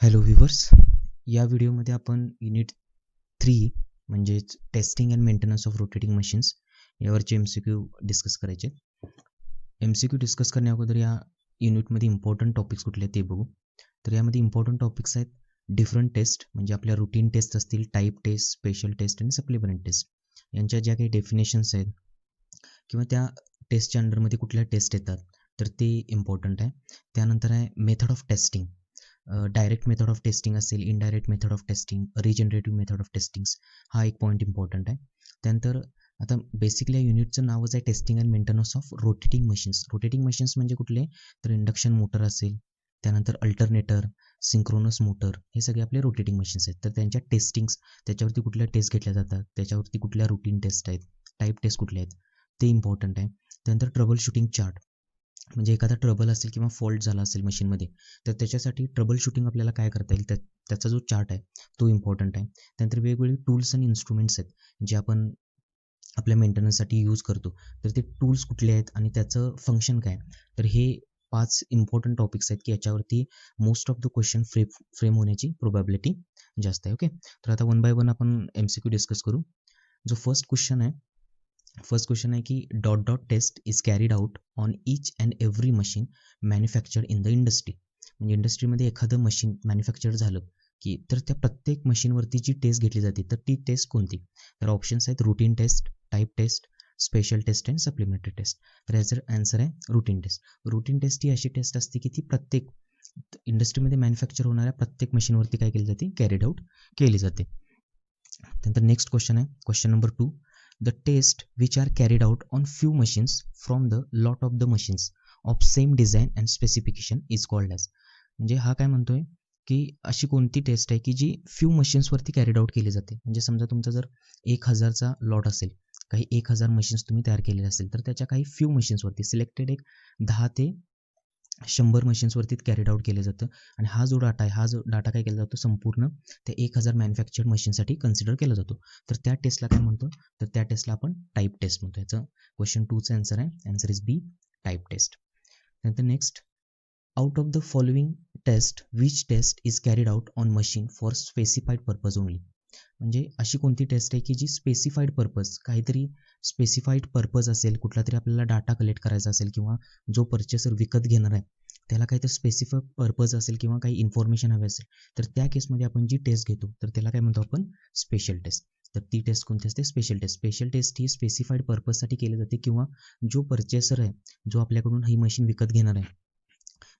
Hello viewers, या व्हिडिओमध्ये आपण Unit-3 म्हणजेच testing and maintenance of rotating machines यावरचे MCQ डिस्कस करायचे. MCQ डिस्कस करण्याअगोदर या युनिटमध्ये इम्पॉर्टंट टॉपिक्स कुठले आहेत ते बघू. तर यामध्ये इम्पॉर्टंट टॉपिक्स आहेत डिफरंट टेस्ट, म्हणजे आपल्या रुटीन टेस्ट असतील, टाईप टेस्ट, स्पेशल टेस्ट आणि सप्लिमेंटरी टेस्ट. यांच्या ज्या काही डेफिनेशन्स आहेत किंवा त्या टेस्टच्या अंडरमध्ये कुठल्या टेस्ट येतात तर ते इम्पॉर्टंट आहे. त्यानंतर आहे method of testing. Direct method of testing असेल, indirect method of testing, regenerative method of testings, हा एक पॉईंट इम्पॉर्टंट आहे. त्यानंतर आता बेसिकली या युनिटचं नावच आहे testing and maintenance of rotating machines. Rotating machines म्हणजे कुठले, तर इंडक्शन मोटर असेल, त्यानंतर अल्टरनेटर, सिंक्रोनस मोटर, हे सगळे आपले रोटेटिंग मशीन्स आहेत. तर त्यांच्या टेस्टिंग्स, त्याच्यावरती कुठल्या टेस्ट घेतल्या जातात, त्याच्यावरती कुठल्या रुटीन टेस्ट आहेत, टाईप टेस्ट कुठले आहेत, ते इम्पॉर्टंट आहे. त्यानंतर ट्रबल शूटिंग चार्ट, म्हणजे एखादा ट्रबल असेल किंवा फॉल्ट झाला असेल मशीनमध्ये, तर त्याच्यासाठी ट्रबल शूटिंग आपल्याला काय करता येईल, त्याचा जो चार्ट आहे तो इम्पॉर्टंट आहे. त्यानंतर वेगवेगळे टूल्स आणि इन्स्ट्रुमेंट्स आहेत जे आपण आपल्या मेंटेनन्ससाठी यूज करतो, तर ते टूल्स कुठले आहेत आणि त्याचं फंक्शन काय. तर हे 5 इम्पॉर्टंट टॉपिक्स आहेत की याच्यावरती most of the question frame होण्याची प्रोबॅबिलिटी जास्त आहे. ओके, तर आता वन बाय वन आपण MCQ डिस्कस करू. जो फर्स्ट क्वेश्चन आहे की dot dot test is carried out on each and every machine manufactured in the industry. म्हणजे इंडस्ट्रीमध्ये एखादं मशीन मॅन्युफॅक्चर झालं की तर त्या प्रत्येक मशीनवरती जी टेस्ट घेतली जाते तर ती टेस्ट कोणती. तर ऑप्शन्स आहेत routine test, type test, special test and supplementary test. तर याचं आन्सर आहे रुटीन टेस्ट. रुटीन टेस्ट ही अशी टेस्ट असते की ती प्रत्येक इंडस्ट्रीमध्ये मॅन्युफॅक्चर होणाऱ्या प्रत्येक मशीनवरती काय केली जाते, कॅरीड आउट केली जाते. त्यानंतर नेक्स्ट क्वेश्चन आहे, question number 2. The test which are carried out on few machines from the lot of the machines of same design and specification is called as. म्हणजे हा काय म्हणतोय की अशी कोणती टेस्ट आहे की जी फ्यू मशीन्सवरती कॅरीड आउट केली जाते. म्हणजे समजा तुमचा जर 1000चा लॉट असेल, काही 1000 मशीन्स तुम्ही तयार केलेले असेल, तर त्याच्या काही फ्यू मशीन्सवरती सिलेक्टेड एक 10 ते 100 मशीन्सवरती कॅरीड आउट केलं जातं. आणि हा जो डाटा काय केला जातो, संपूर्ण त्या 1000 मॅन्युफॅक्चर्ड मशीनसाठी कन्सिडर केला जातो. तर त्या टेस्टला काय म्हणतो, तर त्या टेस्टला आपण टाईप टेस्ट म्हणतो. याचं क्वेश्चन 2चं आन्सर आहे, answer is B, type test. त्यानंतर next, out of the following test which test is carried out on machine for specified purpose only. म्हणजे अशी कोणती टेस्ट आहे की जी स्पेसिफाईड पर्पज, काहीतरी स्पेसिफाईड पर्पज असेल, कुठला तरी आपल्याला डाटा कलेक्ट करायचा असेल किंवा जो परचेसर विकत घेणार आहे त्याला काहीतरी स्पेसिफिक पर्पज असेल किंवा काही इन्फॉर्मेशन हवी असेल, तर त्या केसमध्ये आपण जी टेस्ट घेतो तर त्याला काय म्हणतो आपण, स्पेशल टेस्ट. तर ती टेस्ट कोणती असते, स्पेशल टेस्ट. स्पेशल टेस्ट ही स्पेसिफाईड पर्पजसाठी केली जाते किंवा जो परचेसर आहे, जो आपल्याकडून ही मशीन विकत घेणार आहे,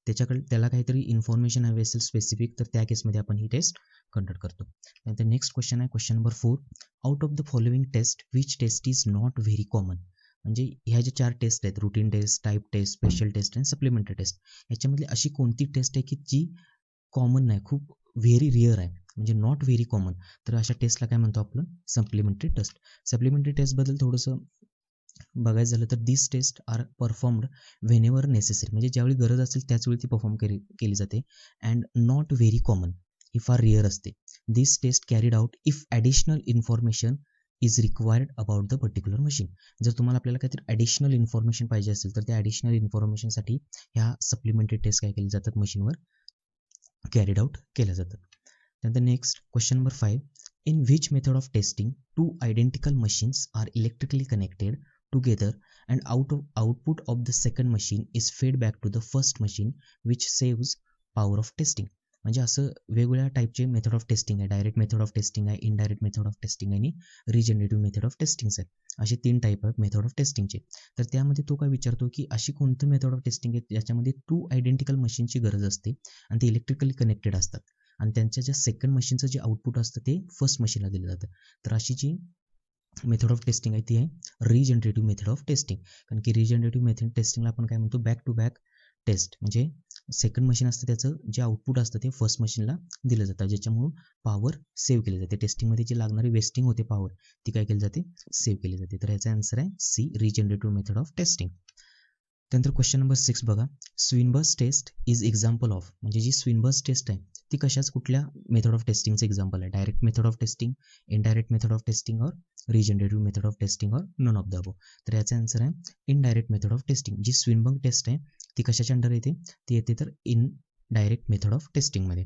त्याला काहीतरी इन्फॉर्मेशन हवी असेल स्पेसिफिक, तर त्या केसमध्ये आपण ही टेस्ट कंडक्ट करतो. त्यानंतर नेक्स्ट क्वेश्चन आहे, question number 4. Out of the following test which test is not very common. म्हणजे ह्या ज्या 4 टेस्ट आहेत, routine test, type test, special test आणि सप्लिमेंटरी टेस्ट, याच्यामधली अशी कोणती टेस्ट आहे की जी कॉमन नाही, खूप व्हेरी रिअर आहे, म्हणजे नॉट व्हेरी कॉमन. तर अशा टेस्टला काय म्हणतो आपण, सप्लिमेंटरी टेस्ट. सप्लिमेंटरी टेस्टबद्दल थोडंसं बघायचं झालं तर this test are performed whenever necessary. म्हणजे ज्यावेळी गरज असेल त्याचवेळी ती परफॉर्म केली जाते. अँड नॉट व्हेरी कॉमन, ही फार रिअर असते. This test carried out if additional information is required about the particular machine. जर तुम्हाला आपल्याला काहीतरी ॲडिशनल इन्फॉर्मेशन पाहिजे असेल तर त्या ॲडिशनल इन्फॉर्मेशनसाठी ह्या सप्लिमेंटरी टेस्ट काय केली जातात, मशीनवर कॅरीड आउट केल्या जातात. त्यानंतर next, question number 5. In which method of testing 2 identical machines are electrically connected together and output of the second machine is fed back to the first machine which saves power of testing. म्हणजे असं वेगवेगळ्या टाईपचे method of testing आहे. Direct method of testing आहे, indirect method of testing आणि regenerative method of testing आहेत. असे 3 type आहेत मेथड ऑफ टेस्टिंगचे. तर त्यामध्ये तो काय विचारतो की अशी कोणतं मेथड ऑफ टेस्टिंग आहे ज्याच्यामध्ये 2 आयडेंटिकल मशीनची गरज असते आणि ते इलेक्ट्रिकली कनेक्टेड असतात आणि त्यांच्या ज्या सेकंड मशीनचं जे आउटपुट असतं ते फर्स्ट मशीनला दिलं जातं. तर अशी जी मेथड ऑफ टेस्टिंग आहे ती आहे रिजनरेटिव्ह मेथड ऑफ टेस्टिंग. कारण की रिजनरेटिव्ह मेथड टेस्टिंगला आपण काय म्हणतो, बॅक टू बॅक टेस्ट. म्हणजे सेकंड मशीन असतं त्याचं जे आउटपुट असतं ते फर्स्ट मशीनला दिलं जातं, ज्याच्यामुळे पॉवर सेव्ह केली जाते. टेस्टिंगमध्ये जी लागणारी वेस्टिंग होते पॉवर, ती काय केली जाते, सेव्ह केली जाते. तर याचा आन्सर आहे C, regenerative method of testing. त्यानंतर क्वेश्चन नंबर 6 बघा. Swinburne's test is example of. म्हणजे जी स्विनबर्न्स टेस्ट आहे ती कशाच, कुठल्या मेथड ऑफ टेस्टिंगचं एक्झाम्पल आहे. Direct method of testing, indirect method of testing और रिजनरेटिव्ह मेथड ऑफ टेस्टिंग और नन ऑफ द अबव. तर याचा आन्सर आहे इनडायरेक्ट मेथड ऑफ टेस्टिंग. जी स्विनबर्न टेस्ट आहे ती कशाच्या अंडर येते, ती येते तर इनडायरेक्ट मेथड ऑफ टेस्टिंगमध्ये.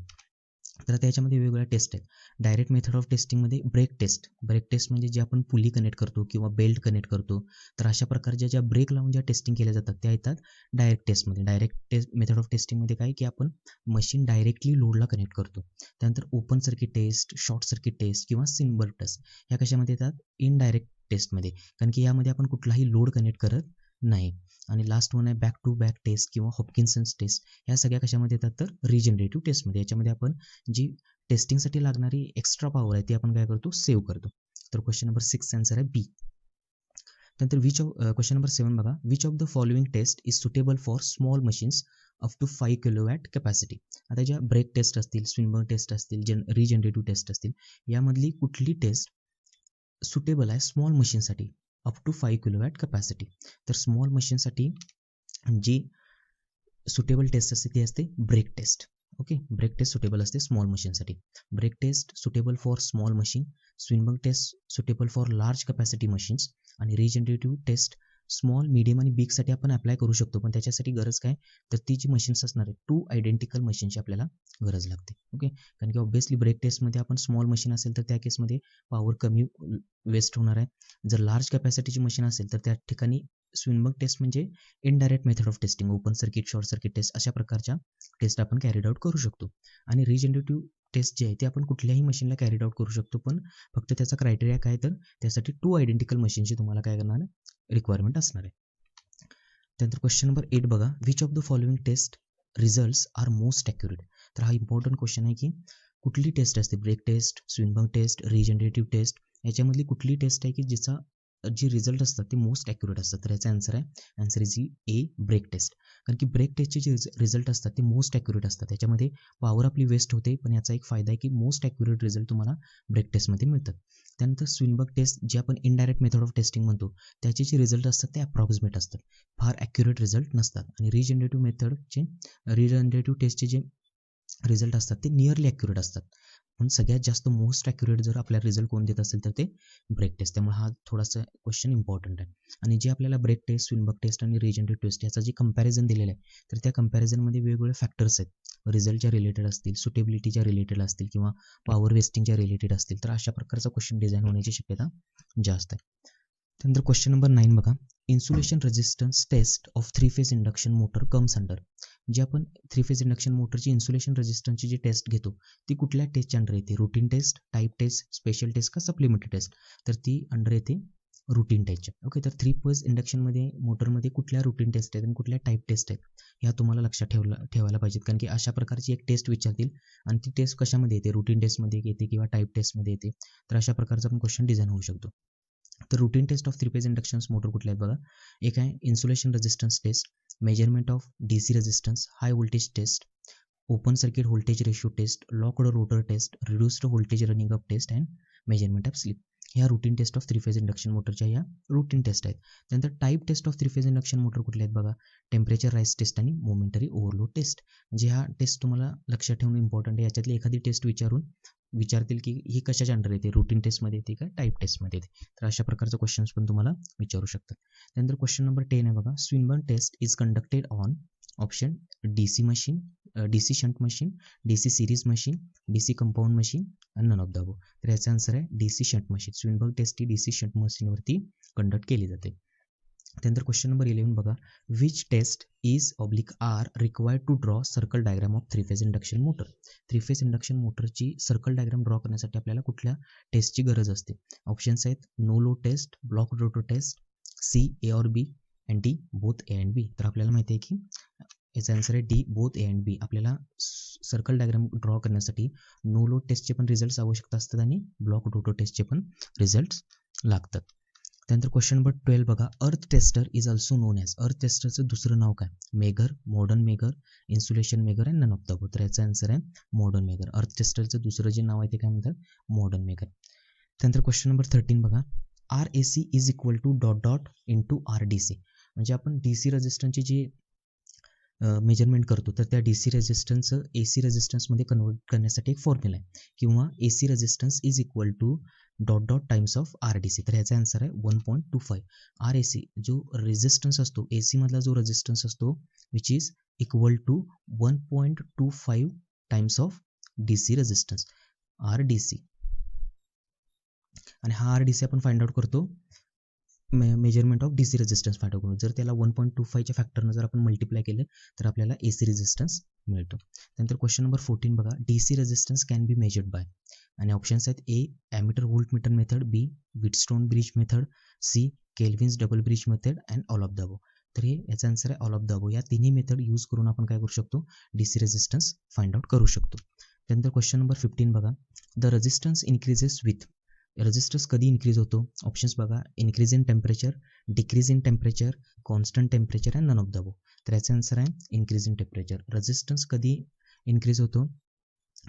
तर त्याच्यामध्ये वेगवेगळ्या टेस्ट आहेत. डायरेक्ट मेथड ऑफ टेस्टिंगमध्ये ब्रेक टेस्ट म्हणजे जे आपण पुली कनेक्ट करतो किंवा बेल्ट कनेक्ट करतो, तर अशा प्रकारच्या ज्या ब्रेक लावून ज्या टेस्टिंग केल्या जातात त्या येतात डायरेक्ट टेस्टमध्ये. डायरेक्ट टेस्ट मेथड ऑफ टेस्टिंगमध्ये काय की आपण मशीन डायरेक्टली लोडला कनेक्ट करतो. त्यानंतर open circuit test, short circuit test किंवा सिम्बल टेस्ट ह्या कशामध्ये येतात इनडायरेक्ट टेस्टमध्ये, कारण की यामध्ये आपण कुठलाही लोड कनेक्ट करत नाही. आणि लास्ट वन आहे बॅक टू बॅक टेस्ट किंवा हॉपकिन्सन्स टेस्ट. ह्या सगळ्या कशामध्ये येतात तर रिजनरेटिव्ह टेस्टमध्ये. याच्यामध्ये आपण जी टेस्टिंगसाठी लागणारी एक्स्ट्रा पॉवर आहे ती आपण काय करतो सेव्ह करतो. तर क्वेश्चन नंबर 6 आन्सर आहे बी. त्यानंतर क्वेश्चन नंबर 7 बघा, which of the following test is suitable for small machines up to 5 kilowatt capacity. आता ज्या ब्रेक टेस्ट असतील, स्विनबर्न टेस्ट असतील, रिजनरेटिव्ह टेस्ट असतील, यामधली कुठली टेस्ट सुटेबल आहे स्मॉल मशीनसाठी अप टू 5 किलोवॅट कॅपॅसिटी. तर स्मॉल मशीनसाठी जी सुटेबल टेस्ट असते ती असते brake test. Okay, brake test suitable असते स्मॉल मशीनसाठी. Brake test suitable for small machine, Swinburne test suitable for large capacity machines, आणि रिजनरेटिव्ह टेस्ट स्मॉल, मिडियम आणि बिगसाठी आपण अप्लाय करू शकतो. पण त्याच्यासाठी गरज काय तर ती जी मशीन्स असणार आहे 2 आयडेंटिकल मशीनची आपल्याला गरज लागते. ओके, कारण की ऑब्व्हियसली ब्रेक टेस्टमध्ये आपण स्मॉल मशीन असेल तर त्या केसमध्ये पॉवर कमी वेस्ट होणार आहे. जर लार्ज कॅपॅसिटीची मशीन असेल तर त्या ठिकाणी स्विनबर्न टेस्ट म्हणजे indirect method of testing, open circuit, short circuit test अशा प्रकारच्या टेस्ट आपण कॅरीड आउट करू शकतो. आणि रिजनरेटिव्ह टेस्ट जे आहे ते आपण कुठल्याही मशीनला कॅरीड आउट करू शकतो, पण फक्त त्याचा क्रायटेरिया काय तर त्यासाठी 2 आयडेंटिकल मशीनची तुम्हाला काय करणार आहे रिक्वायरमेंट असणार आहे. त्यानंतर क्वेश्चन नंबर 8 बघा, which of the following test results are most accurate. तर हा इम्पॉर्टंट क्वेश्चन आहे की कुठली टेस्ट असते, brake test, Swinburne test, regenerative test, याच्यामधली कुठली टेस्ट आहे की जिचा जे रिझल्ट असतात ते मोस्ट ॲक्युरेट असतात. तर याचा answer is A brake test. कारण की ब्रेक टेस्टचे जे रिझल्ट असतात ते मोस्ट ॲक्युरेट असतात. त्याच्यामध्ये पॉवर आपली वेस्ट होते, पण याचा एक फायदा आहे की मोस्ट ॲक्युरेट रिझल्ट तुम्हाला ब्रेक टेस्टमध्ये मिळतात. त्यानंतर स्विनबर्न टेस्ट जे आपण इनडायरेक्ट मेथड ऑफ टेस्टिंग म्हणतो त्याचे जे रिझल्ट असतात ते अप्रॉक्सिमेट असतात, फार ॲक्युरेट रिझल्ट नसतात. आणि रिजनरेटिव्ह टेस्टचे जे रिझल्ट असतात ते नियरली ॲक्युरेट असतात. पण सगळ्यात जास्त मोस्ट ॲक्युरेट जर आपल्याला रिझल्ट कोण देत असेल तर ते ब्रेक टेस्ट. त्यामुळे हा थोडासा क्वेश्चन इम्पॉर्टंट आहे. आणि जे आपल्याला ब्रेक टेस्ट, स्विनबर्न टेस्ट आणि रिजनरेटिव्ह टेस्ट याचा जे कंपॅरिझन दिलेलं आहे तर त्या कंपॅरिझनमध्ये वेगवेगळे फॅक्टर्स आहेत, रिझल्टच्या रिलेटेड असतील, सुटेबिलिटीच्या रिलेटेड असतील किंवा पॉवर वेस्टिंगच्या रिलेटेड असतील. तर अशा प्रकारचा क्वेश्चन डिझाईन होण्याची शक्यता जास्त आहे. त्यानंतर क्वेश्चन नंबर 9 बघा, insulation resistance test of 3 phase induction motor comes under. जे आपण 3 फेज इंडक्शन मोटरची इन्सुलेशन रेजिस्टन्सची जी टेस्ट घेतो ती कुठल्या टेस्टच्या अंडर येते, routine test, type test, special test का सप्लिमेंटरी टेस्ट. तर ती अंडर येते रुटीन टेस्टच्या. ओके, तर 3 फेज इंडक्शनमध्ये मोटरमध्ये कुठल्या रुटीन टेस्ट आहेत आणि कुठल्या टाईप टेस्ट आहेत ह्या तुम्हाला लक्षात ठेवायला पाहिजेत. कारण की अशा प्रकारची एक टेस्ट विचारतील आणि ती टेस्ट कशामध्ये येते, रुटीन टेस्टमध्ये येते किंवा टाईप टेस्टमध्ये येते. तर अशा प्रकारचा पण क्वेश्चन डिझाईन होऊ शकतो. तर routine test of 3 phase inductions motor कुठल्या आहेत बघा, एक आहे insulation resistance test, measurement of DC resistance, high voltage test, open circuit voltage ratio test, locked rotor test, reduced voltage running up test and measurement of slip. ह्या routine test of 3 phase induction मोटरच्या ह्या routine test आहेत. त्यानंतर type test of 3 phase induction motor कुठले आहेत बघा, temperature rise test आणि momentary overload test. म्हणजे ह्या टेस्ट तुम्हाला लक्षात ठेवणं इम्पॉर्टंट आहे. याच्यातली एखादी टेस्ट विचारतील की ही कशाच्या अंडर येते, रुटीन टेस्टमध्ये येते का टाईप टेस्टमध्ये येते. तर अशा प्रकारचे क्वेश्चन्स पण तुम्हाला विचारू शकतात. त्यानंतर क्वेश्चन नंबर 10 आहे बघा, Swinburne test is conducted on option DC machine, DC shunt machine, DC series machine, DC compound machine आणि नन ऑफ द अबोव. तर याचा आन्सर आहे DC shunt machine. Swinburne test ही DC शंट मशीनवरती conduct केली जाते. त्यानंतर क्वेश्चन नंबर 11 बघा, which test is are required to draw circle diagram of 3 phase induction motor. 3 phase induction मोटरची सर्कल डायग्राम ड्रॉ करण्यासाठी आपल्याला कुठल्या टेस्टची गरज असते. ऑप्शन्स आहेत no load test, block rotor test, C A or B and D both A and B. तर आपल्याला माहिती आहे की याचा आन्सर आहे D both A and B. आपल्याला सर्कल डायग्राम ड्रॉ करण्यासाठी नो लोड टेस्टचे पण रिझल्ट्स आवश्यक असतात आणि ब्लॉक रोटर टेस्टचे पण रिझल्ट्स लागतात. त्यानंतर क्वेश्चन नंबर 12 बघा, अर्थ tester is also non as. अर्थ टेस्टरचं दुसरं नाव काय, megger, modern megger, insulation megger आणि नन ऑफ द अबोव. तर याचा आन्सर आहे मॉडर्न मेगर. अर्थ टेस्टरचं दुसरं जे नाव आहे ते काय म्हणतात, मॉडर्न मेगर. त्यानंतर क्वेश्चन नंबर 13 बघा, RAC is equal to dot dot into RDC. म्हणजे आपण DC रेजिस्टन्सची जी मेजरमेंट करतो तर त्या DC रेजिस्टन्सचं AC रेजिस्टन्समध्ये कन्वर्ट करण्यासाठी एक फॉर्म्युला आहे, किंवा AC resistance is equal to dot dot times of RDC. तर याचा आन्सर आहे 1.25. RAC जो रेजिस्टन्स असतो, AC मधला जो रेजिस्टन्स असतो which is equal to 1.25 times of DC resistance RDC. आणि हा RDC आपण फाइंड आउट करतो measurement of DC resistance find out करून. जर त्याला 1.25च्या फॅक्टरनं जर आपण मल्टिप्लाय केलं तर आपल्याला AC रेजिस्टन्स मिळतो. त्यानंतर क्वेश्चन नंबर 14 बघा, DC resistance can be measured by, आणि ऑप्शन्स आहेत A Ammeter-Voltmeter method, B Wheatstone bridge method, C Kelvin's double bridge method and all of the above. तर हे याचा आन्सर आहे ऑल ऑफ द अबोव. या तिन्ही method use करून आपण काय करू शकतो, DC रेजिस्टन्स फाइंड आउट करू शकतो. त्यानंतर क्वेश्चन नंबर 15 बघा, the resistance increases with, resistance कधी इन्क्रीज होतो, ऑप्शन्स बघा, increase in temperature, decrease in temperature, constant temperature and none of the above. तर याचा आन्सर आहे इन्क्रीज इन टेम्परेचर. रेजिस्टन्स कधी इन्क्रीज होतो,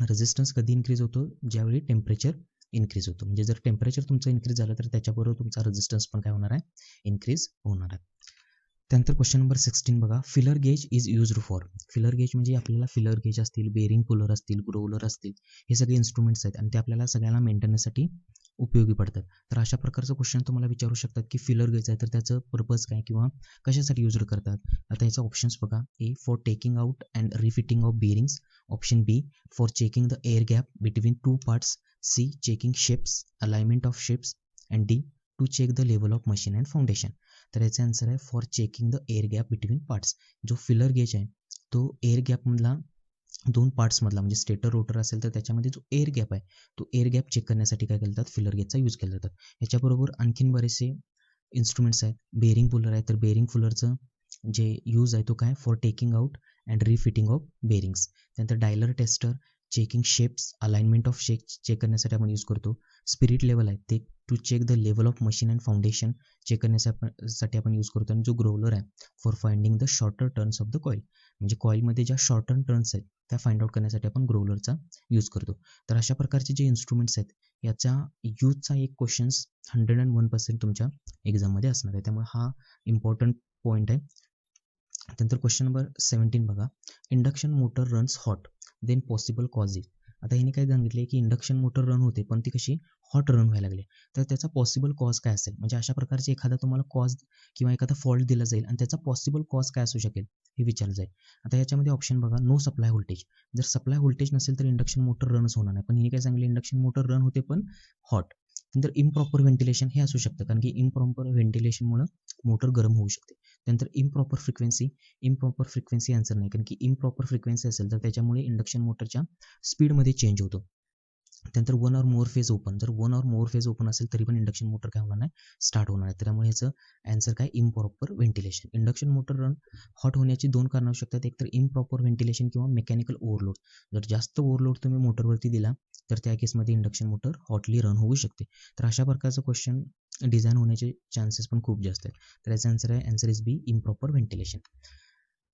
रेजिस्टन्स कधी इन्क्रीज होतो, ज्यावेळी टेम्परेचर इन्क्रीज होतो. म्हणजे जर टेम्परेचर तुमचं इन्क्रीज झालं तर त्याच्याबरोबर तुमचा रेजिस्टन्स पण काय होणार आहे, इन्क्रीज होणार आहे. त्यानंतर क्वेश्चन नंबर 16 बघा, filler gauge is used for, filler gauge म्हणजे आपल्याला फिलर गेज असतील, बेरिंग पुलर असतील, ग्रोलर असतील, हे सगळे इन्स्ट्रुमेंट्स आहेत आणि ते आपल्याला सगळ्यांना मेंटेनन्ससाठी उपयोगी पडतात. तर अशा प्रकारचं क्वेश्चन तुम्हाला विचारू शकतात की फिलर गेज आहे तर त्याचं पर्पज काय किंवा कशासाठी यूज करतात. आता याचा ऑप्शन्स बघा, A for taking out and refitting of bearings, option B for checking the air gap between two parts, C checking shapes, alignment of shapes and D to check the level of machine and foundation. तर याचा answer आहे for checking the air gap between parts. जो feeler gauge आहे तो air गॅपमधला दोन पार्ट्समधला म्हणजे stator rotor असेल तर त्याच्यामध्ये जो एअर गॅप आहे तो एअर गॅप चेक करण्यासाठी काय करतात, फिलर गेजचा यूज केला जातात. याच्याबरोबर आणखीन बरेचसे इन्स्ट्रुमेंट्स आहेत. बेरिंग पुलर आहे तर बेरिंग पुलरचं जे यूज आहे तो काय, for taking out and refitting of bearings. त्यानंतर dialer tester checking shapes, alignment of shapes check करण्यासाठी आपण यूज करतो. स्पिरिट लेवल आहे ते to check the level of machine and foundation check करण्यासाठी आपण यूज करतो. आणि जो ग्रोलर आहे for finding the shorter turns of the coil, म्हणजे कॉईलमध्ये ज्या शॉर्टर टर्न्स आहेत त्या फाइंड आउट करण्यासाठी आपण ग्रोलरचा यूज करतो. तर अशा प्रकारचे जे इन्स्ट्रुमेंट्स आहेत याचा यूजचा एक क्वेश्चन्स 101% तुमच्या एक्झाममध्ये असणार आहे, त्यामुळे हा इम्पॉर्टंट पॉईंट आहे. त्यानंतर क्वेश्चन नंबर 17 बघा, induction motor runs hot then possible cause is. आता ह्याने काय सांगितले की इंडक्शन मोटर रन होते पण ती कशी हॉट रन व्हायला लागली, तर त्याचा पॉसिबल कॉज काय असेल. म्हणजे अशा प्रकारचे एखादा तुम्हाला कॉज किंवा एखादा फॉल्ट दिला जाईल आणि त्याचा पॉसिबल कॉज काय असू शकेल हे विचारलं जाईल. आता याच्यामध्ये ऑप्शन बघा, नो सप्लाय व्होल्टेज. जर सप्लाय व्होल्टेज नसेल तर इंडक्शन मोटर रनच होणार नाही, पण हिने काय सांगितलं, इंडक्शन मोटर रन होते पण हॉट. नंतर इम्प्रॉपर व्हेंटिलेशन हे असू शकतं, कारण की इम्प्रॉपर व्हेंटिलेशनमुळे मोटर गरम होऊ शकते. त्यानंतर इम्प्रॉपर फ्रिक्वेन्सी आन्सर नाही, कारण की इम्प्रॉपर फ्रिक्वेन्सी असेल तर त्याच्यामुळे इंडक्शन मोटरच्या स्पीडमध्ये चेंज होतो. त्यानंतर one or more phase open, जर one or more phase open असेल तरी पण इंडक्शन मोटर काय होणार नाही, स्टार्ट होणार आहे. त्यामुळे याचं आन्सर काय, improper ventilation. Induction motor run hot होण्याची दोन कारणं असू शकतात, एक तर इम्प्रॉपर व्हेंटिलेशन किंवा मेकॅनिकल ओव्हरलोड. जर जास्त ओव्हरलोड तुम्ही मोटरवरती दिला तर त्या केसमध्ये इंडक्शन मोटर हॉटली रन होऊ शकते. तर अशा प्रकारचं क्वेश्चन डिझाईन होण्याचे चान्सेस पण खूप जास्त आहेत. तर याचा answer is B, improper ventilation.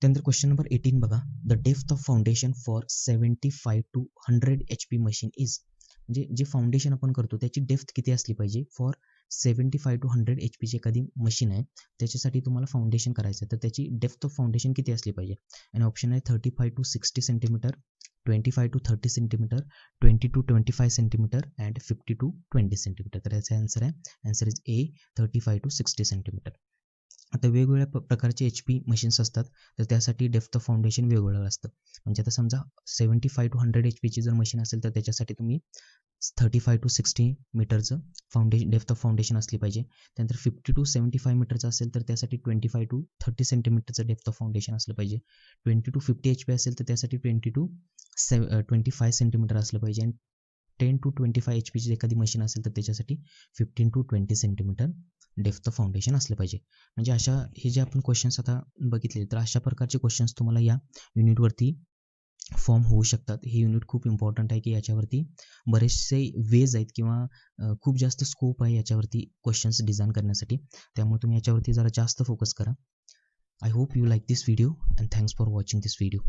त्यानंतर क्वेश्चन नंबर 18 बघा, the depth of foundation for 75 to 100 HP machine is. म्हणजे जे फाउंडेशन आपण करतो त्याची डेप्थ किती असली पाहिजे, फॉर 75 to 100 HPची एखादी मशीन आहे त्याच्यासाठी तुम्हाला फाउंडेशन करायचं आहे तर त्याची डेप्थ ऑफ फाउंडेशन किती असली पाहिजे. आणि ऑप्शन आहे 35 to 60 centimetre, 25 to 30 centimetre, 20 to 25 centimetre and 50 to 20 centimetre. तर याचा answer is A, 35 to 60 centimetre. आता वेगवेगळ्या प्रकारचे HP मशीन्स असतात तर त्यासाठी डेप्थ ऑफ फाउंडेशन वेगवेगळं असतं. म्हणजे आता समजा 75 to 100 HPची जर मशीन असेल तर त्याच्यासाठी तुम्ही 35 to 60 मीटरचं डेप्थ ऑफ फाउंडेशन असली पाहिजे. त्यानंतर 50 to 75 मीटरचं असेल तर त्यासाठी 25 to 30 सेंटीमीटरचं डेप्थ ऑफ फाउंडेशन असलं पाहिजे. 20 to 50 HP असेल तर त्यासाठी 20 to 25 सेंटीमीटर असलं पाहिजे. आणि 10 to 25 HPची एखादी मशीन असेल तर त्याच्यासाठी 15 to 20 centimetre depth of foundation असलं पाहिजे. म्हणजे अशा हे जे आपण क्वेश्चन्स आता बघितले तर अशा प्रकारचे क्वेश्चन्स तुम्हाला या युनिटवरती फॉर्म होऊ शकतात. हे युनिट खूप इम्पॉर्टंट आहे की याच्यावरती बरेचसे वेज आहेत किंवा खूप जास्त स्कोप आहे याच्यावरती क्वेश्चन्स डिझाईन करण्यासाठी, त्यामुळे तुम्ही याच्यावरती जरा जास्त फोकस करा. I hope you like this video and thanks for watching this video.